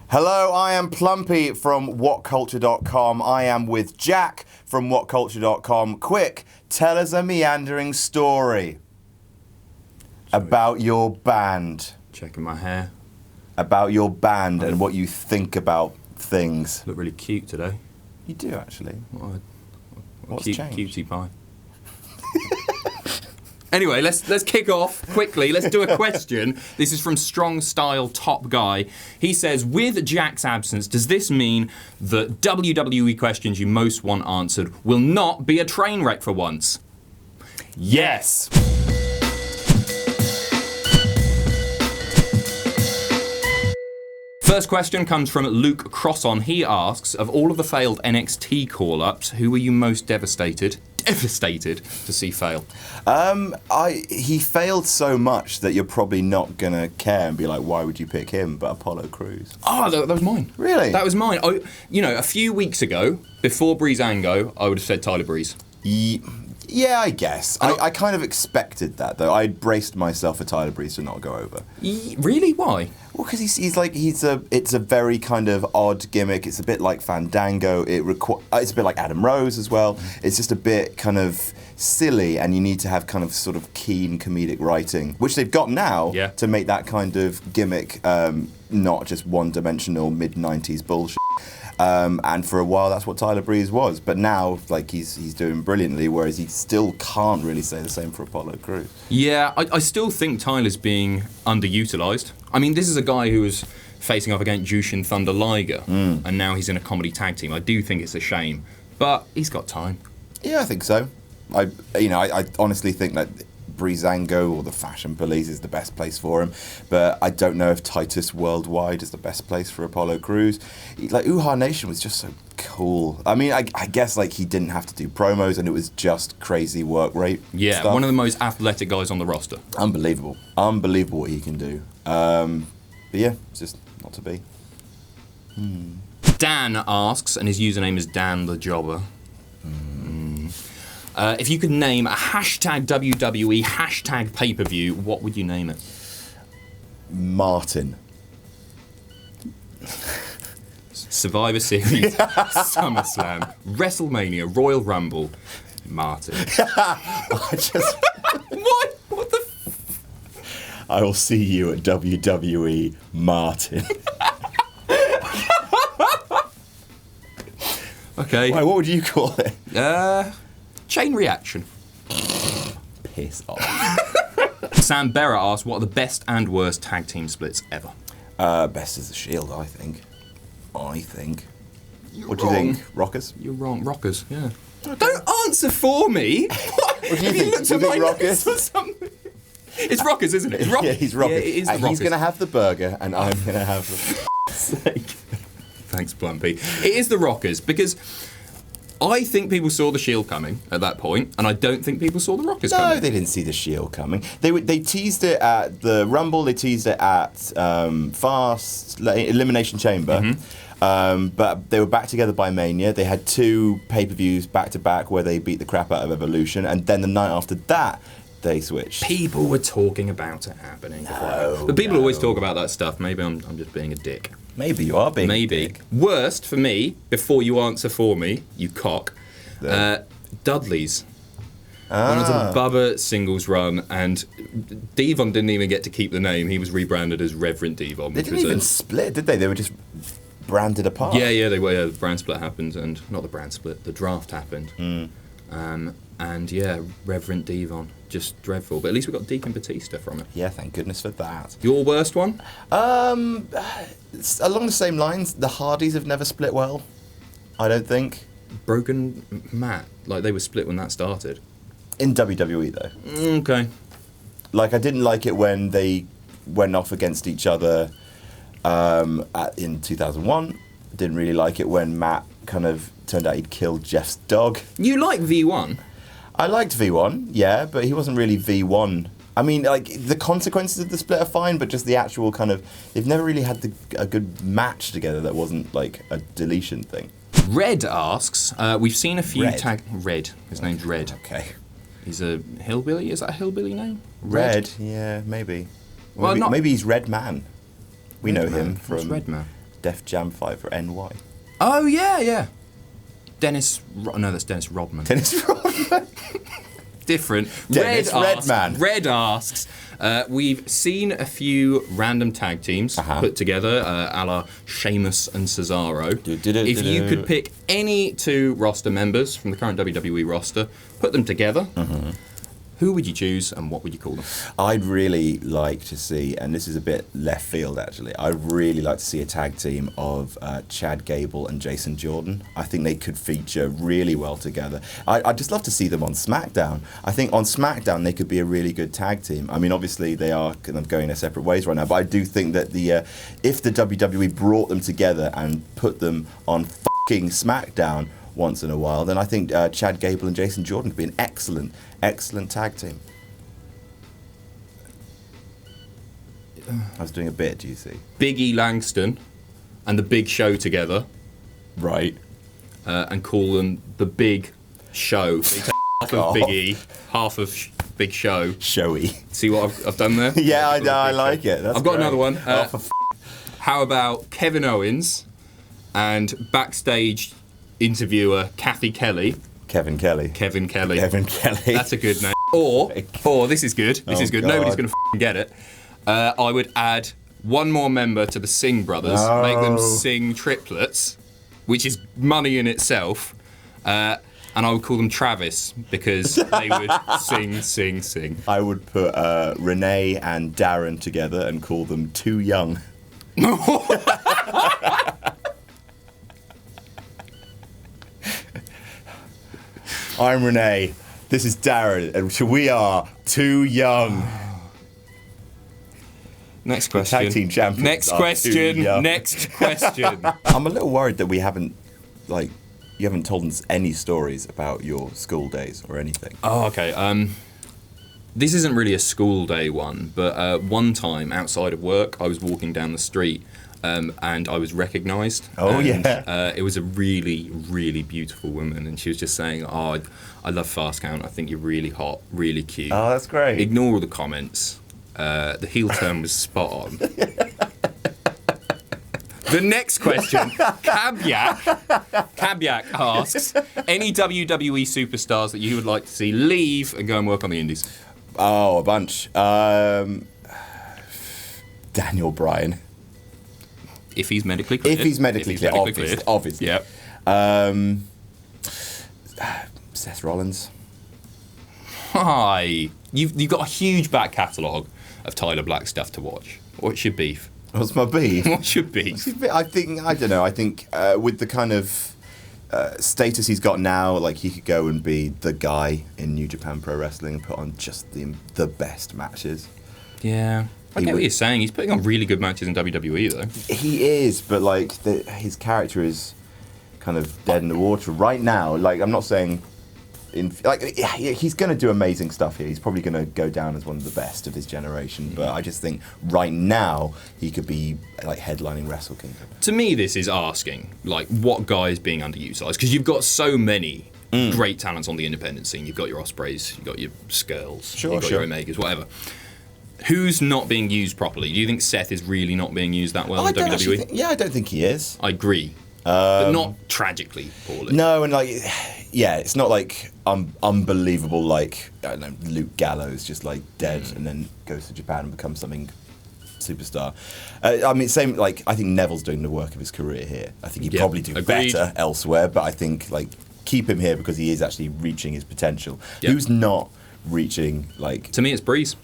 Hello, I am Plumpy from WhatCulture.com. I am with Jack from WhatCulture.com. Quick, tell us a meandering story about your band. Checking my hair. About your band and what you think about things. Look really cute today. You do, actually. What's changed? Cutie pie. Anyway, let's kick off quickly. Let's do a question. This is from Strong Style Top Guy. He says, with Jack's absence, does this mean that WWE questions you most want answered will not be a train wreck for once? Yes! First question comes from Luke Crosson. He asks, of all of the failed NXT call-ups, who were you most devastated to see fail? He failed so much that you're probably not going to care and be like, why would you pick him? But Apollo Crews. Oh, that was mine. Really? That was mine. A few weeks ago, before Breezango, I would have said Tyler Breeze. Yeah, I guess. I kind of expected that, though. I'd braced myself for Tyler Breeze to not go over. Really? Why? Well, because it's a very kind of odd gimmick. It's a bit like Fandango. It's a bit like Adam Rose as well. It's just a bit kind of silly, and you need to have kind of sort of keen comedic writing, which they've got now to make that kind of gimmick not just one-dimensional mid-90s bullshit. And for a while, that's what Tyler Breeze was. But now, he's doing brilliantly, whereas he still can't really say the same for Apollo Crews. Yeah, I still think Tyler's being underutilised. I mean, this is a guy who was facing off against Jushin Thunder Liger, and now he's in a comedy tag team. I do think it's a shame, but he's got time. Yeah, I think so. I honestly think that Breezango or the Fashion Police is the best place for him, but I don't know if Titus Worldwide is the best place for Apollo Crews. Uhaa Nation was just so cool. I mean, I guess he didn't have to do promos and it was just crazy work rate. Yeah, stuff. One of the most athletic guys on the roster. Unbelievable what he can do. But yeah, it's just not to be. Dan asks, and his username is Dan the Jobber. If you could name a hashtag WWE hashtag pay-per-view, what would you name it? Martin. Survivor Series, SummerSlam, WrestleMania, Royal Rumble, Martin. What? What the? I will see you at WWE, Martin. Okay. Why, what would you call it? Chain reaction. Piss off. Sam Berra asks, what are the best and worst tag team splits ever? Best is the Shield, I think. What do you think? Rockers? You're wrong. Rockers, yeah. Okay. Don't answer for me. What do you think? Do you think Rockers? Or something? It's Rockers, isn't it? It's Rockers. Yeah, he's Rockers. Yeah, it is the Rockers. He's going to have the burger, and I'm going to have the... Thanks, Plumpy. It is the Rockers, because I think people saw the Shield coming at that point, and I don't think people saw the Rockers coming. No, they didn't see the Shield coming. They teased it at the Rumble, they teased it at Elimination Chamber, but they were back together by Mania. They had 2 pay-per-views back-to-back where they beat the crap out of Evolution, and then the night after that, they switched. People were talking about it happening. But people always talk about that stuff. Maybe I'm just being a dick. Maybe you are being a dick. Worst for me, before you answer for me, you cock, Dudley's. Went on to the Bubba singles run, and Devon didn't even get to keep the name. He was rebranded as Reverend Devon. They didn't even split, did they? They were just branded apart. Yeah, they were. Yeah, the brand split happened, and not the brand split, the draft happened. And yeah, Reverend Devon, just dreadful. But at least we got Deacon Batista from it. Yeah, thank goodness for that. Your worst one? Along the same lines, the Hardys have never split well, I don't think. Broken Matt, they were split when that started. In WWE, though. Okay. I didn't like it when they went off against each other in 2001. Didn't really like it when Matt kind of turned out he'd killed Jeff's dog. You like V1? I liked V1, yeah, but he wasn't really V1. I mean, the consequences of the split are fine, but just the actual kind of... They've never really had a good match together that wasn't, a deletion thing. Red asks, we've seen a few Red? Red. His name's Red. Okay. He's a hillbilly? Is that a hillbilly name? Red? Yeah, maybe. Well, maybe he's Red Man. We know him from... What's Red Man? Def Jam 5 for NY. Oh, yeah. No, that's Dennis Rodman. Dennis Rodman. Different. Dennis Redman. Red asks, we've seen a few random tag teams put together, a la Sheamus and Cesaro. If you could pick any 2 roster members from the current WWE roster, put them together, who would you choose and what would you call them? I'd really like to see, and this is a bit left field actually, I'd really like to see a tag team of Chad Gable and Jason Jordan. I think they could feature really well together. I'd just love to see them on SmackDown. I think on SmackDown they could be a really good tag team. I mean, obviously they are kind of going their separate ways right now, but I do think that if the WWE brought them together and put them on fucking SmackDown once in a while, then I think Chad Gable and Jason Jordan could be an excellent tag team. I was doing a bit, do you see? Big E Langston and the Big Show together. Right. And call them the Big Show. So you take half of Big E, half of Big Show. Showy. See what I've done there? Yeah, I like it. That's I've got great. another one. How about Kevin Owens and backstage interviewer Kathy Kelly? Kevin Kelly. That's a good name. Or this is good. This is good. God. Nobody's going to get it. I would add one more member to the Singh brothers. No. Make them sing triplets, which is money in itself. And I would call them Travis because they would sing. I would put Renee and Darren together and call them Too Young. I'm Renee. This is Darren, and we are Too Young. Next question. Tag team champions. Next question. I'm a little worried that we haven't, you haven't told us any stories about your school days or anything. Oh, okay. This isn't really a school day one, but one time outside of work, I was walking down the street and I was recognised. Oh, and, yeah. It was a really, really beautiful woman, and she was just saying, "Oh, I love Fast Count. I think you're really hot, really cute." Oh, that's great. Ignore all the comments. The heel turn was spot on. The next question, Cabyak asks, any WWE superstars that you would like to see leave and go and work on the indies? Oh, a bunch. Daniel Bryan. If he's medically cleared. Obviously. Yep. Seth Rollins. Hi. You've got a huge back catalogue of Tyler Black stuff to watch. What's your beef? What's my beef? What's your beef? I think with the kind of status he's got now, he could go and be the guy in New Japan Pro Wrestling and put on just the best matches. Yeah. I get what you're saying. He's putting on really good matches in WWE, though. He is, but his character is kind of dead in the water right now. I'm not saying, he's going to do amazing stuff here. He's probably going to go down as one of the best of his generation. But I just think right now he could be headlining Wrestle Kingdom. To me, this is asking what guy is being underutilized, because you've got so many great talents on the independent scene. You've got your Ospreys, you've got your Skirls, you've got your Omegas, whatever. Who's not being used properly? Do you think Seth is really not being used that well in WWE? I don't think he is. I agree. But not tragically poorly. No, and it's not unbelievable I don't know, Luke Gallows just dead and then goes to Japan and becomes something superstar. Same, I think Neville's doing the work of his career here. I think he'd probably do better elsewhere, but I think keep him here because he is actually reaching his potential. Yep. Who's not reaching To me, it's Breeze.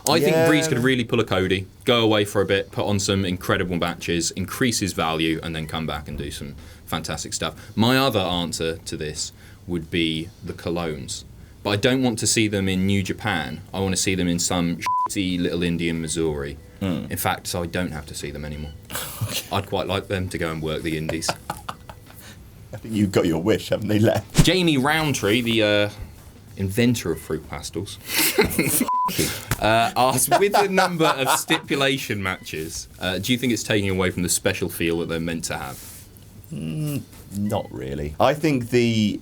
I think Breeze could really pull a Cody, go away for a bit, put on some incredible matches, increase his value, and then come back and do some fantastic stuff. My other answer to this would be the Colognes. But I don't want to see them in New Japan. I want to see them in some shitty little indie in Missouri. In fact, so I don't have to see them anymore. I'd quite like them to go and work the indies. I think you've got your wish, haven't they, left? Jamie Roundtree, the inventor of fruit pastels, asked, with the number of stipulation matches, do you think it's taking away from the special feel that they're meant to have? Not really. I think the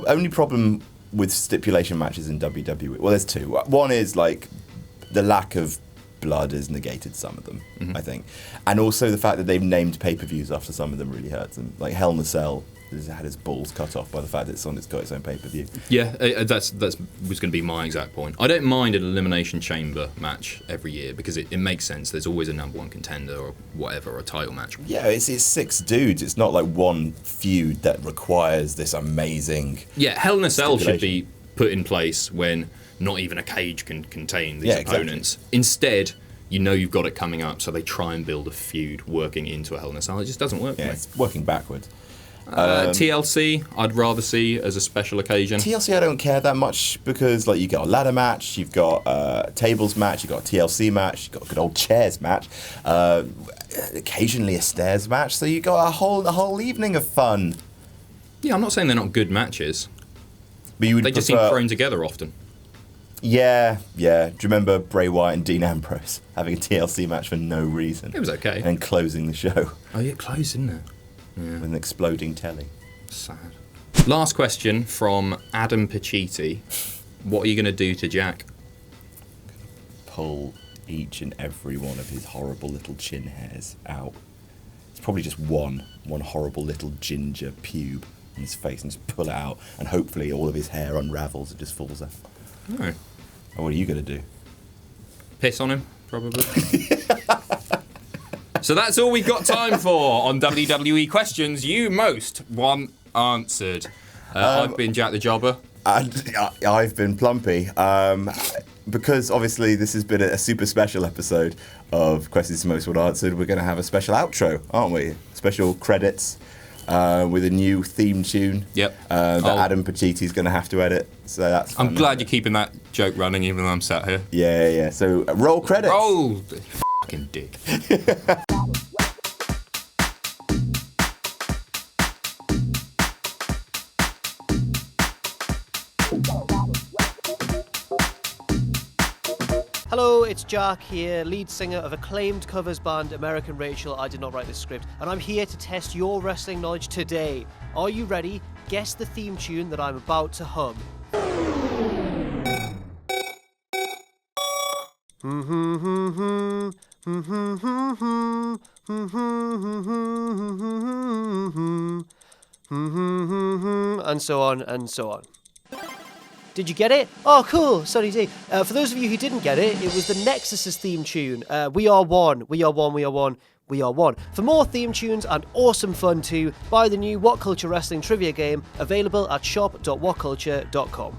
only problem with stipulation matches in WWE, well, there's two. One is the lack of blood has negated some of them, I think. And also the fact that they've named pay-per-views after some of them really hurts them. Like Hell in a Cell has had its balls cut off by the fact that it's got its own pay-per-view. Yeah, that's was going to be my exact point. I don't mind an Elimination Chamber match every year because it makes sense. There's always a number one contender or whatever, a title match. Yeah, it's 6 dudes. It's not like one feud that requires this amazing... Yeah, Hell in a Cell should be put in place when not even a cage can contain these opponents. Exactly. Instead, you know you've got it coming up, so they try and build a feud working into a Hell in a Cell. It just doesn't work. Yeah, it's working backwards. TLC, I'd rather see as a special occasion. TLC, I don't care that much because, like, you got a ladder match, you've got a tables match, you've got a TLC match, you've got a good old chairs match, occasionally a stairs match. So you got a whole evening of fun. Yeah, I'm not saying they're not good matches. But they just seem thrown together often. Yeah. Do you remember Bray Wyatt and Dean Ambrose having a TLC match for no reason? It was okay. And closing the show. Oh, yeah, it closed, didn't it? Yeah. With an exploding telly. Sad. Last question from Adam Pacitti. What are you going to do to Jack? Pull each and every one of his horrible little chin hairs out. It's probably just one horrible little ginger pube on his face, and just pull it out, and hopefully all of his hair unravels and just falls out. No. Oh, what are you going to do? Piss on him, probably. So that's all we've got time for on WWE questions you most want answered. I've been Jack the Jobber. I've been Plumpy. Because obviously this has been a super special episode of Questions You Most Want Answered, we're going to have a special outro, aren't we? Special credits with a new theme tune. Yep. That Adam Pacitti's going to have to edit. So that's fun. I'm glad you're keeping that joke running even though I'm sat here. Yeah. So roll credits. Roll. Fucking dick. Hello, it's Jack here, lead singer of acclaimed covers band American Rachel. I did not write this script, and I'm here to test your wrestling knowledge today. Are you ready? Guess the theme tune that I'm about to hum. And so on and so on. Did you get it? Oh, cool. Sorry, D. For those of you who didn't get it, it was the Nexus's theme tune. We are one. We are one. We are one. We are one. For more theme tunes and awesome fun too, buy the new WhatCulture Wrestling Trivia game, available at shop.whatculture.com.